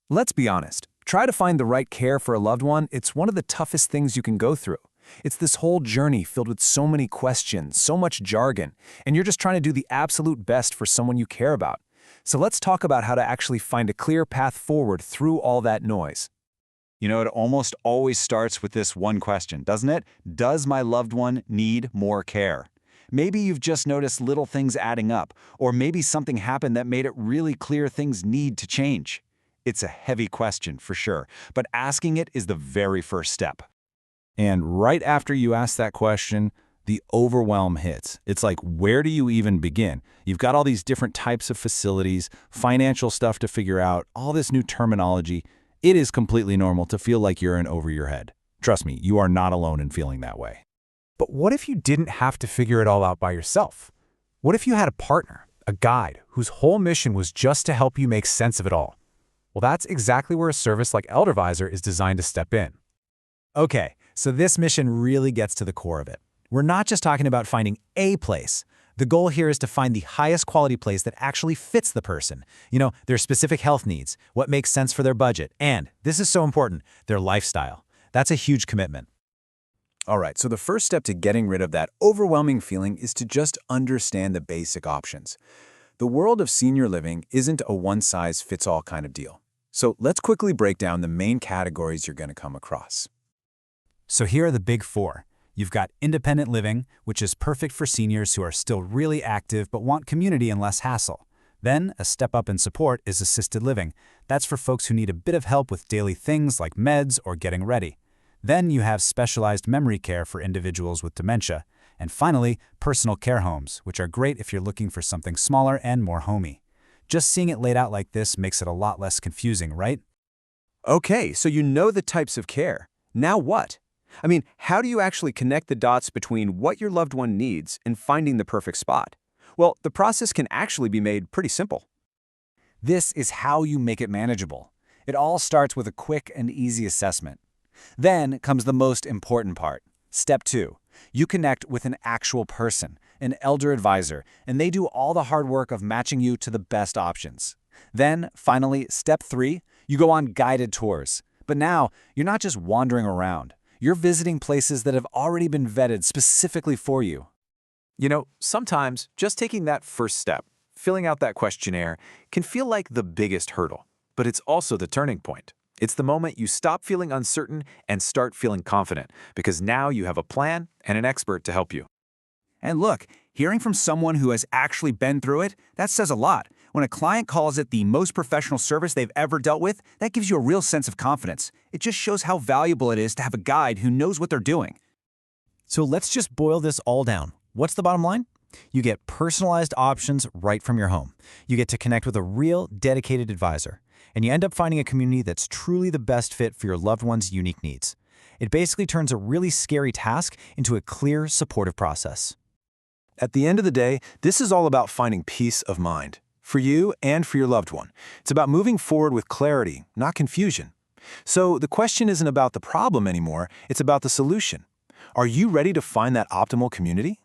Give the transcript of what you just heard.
Let's be honest. Try to find the right care for a loved one. It's one of the toughest things you can go through. It's this whole journey filled with so many questions, so much jargon, and you're just trying to do the absolute best for someone you care about. So let's talk about how to actually find a clear path forward through all that noise. It almost always starts with this one question, doesn't it? Does my loved one need more care? Maybe you've just noticed little things adding up, or maybe something happened that made it really clear things need to change. It's a heavy question for sure, but asking it is the very first step. And right after you ask that question, the overwhelm hits. It's like, where do you even begin? You've got all these different types of facilities, financial stuff to figure out, all this new terminology. It is completely normal to feel like you're in over your head. Trust me, you are not alone in feeling that way. But what if you didn't have to figure it all out by yourself? What if you had a partner, a guide, whose whole mission was just to help you make sense of it all? Well, that's exactly where a service like ElderVizor is designed to step in. Okay, so this mission really gets to the core of it. We're not just talking about finding a place. The goal here is to find the highest quality place that actually fits the person. Their specific health needs, what makes sense for their budget, and, this is so important, their lifestyle. That's a huge commitment. All right, so the first step to getting rid of that overwhelming feeling is to just understand the basic options. The world of senior living isn't a one-size-fits-all kind of deal. So let's quickly break down the main categories you're going to come across. So here are the big four. You've got independent living, which is perfect for seniors who are still really active but want community and less hassle. Then, a step up in support is assisted living. That's for folks who need a bit of help with daily things like meds or getting ready. Then you have specialized memory care for individuals with dementia. And finally, personal care homes, which are great if you're looking for something smaller and more homey. Just seeing it laid out like this makes it a lot less confusing, right? Okay, so you know the types of care. Now what? How do you actually connect the dots between what your loved one needs and finding the perfect spot? Well, the process can actually be made pretty simple. This is how you make it manageable. It all starts with a quick and easy assessment. Then comes the most important part. Step 2. You connect with an actual person, an ElderVizor, and they do all the hard work of matching you to the best options. Then, finally, step 3, you go on guided tours. But now, you're not just wandering around. You're visiting places that have already been vetted specifically for you. Sometimes just taking that first step, filling out that questionnaire, can feel like the biggest hurdle. But it's also the turning point. It's the moment you stop feeling uncertain and start feeling confident, because now you have a plan and an expert to help you. And look, hearing from someone who has actually been through it, that says a lot. When a client calls it the most professional service they've ever dealt with, that gives you a real sense of confidence. It just shows how valuable it is to have a guide who knows what they're doing. So let's just boil this all down. What's the bottom line? You get personalized options right from your home. You get to connect with a real, dedicated advisor. And you end up finding a community that's truly the best fit for your loved one's unique needs. It basically turns a really scary task into a clear, supportive process. At the end of the day, this is all about finding peace of mind, for you and for your loved one. It's about moving forward with clarity, not confusion. So the question isn't about the problem anymore, it's about the solution. Are you ready to find that optimal community?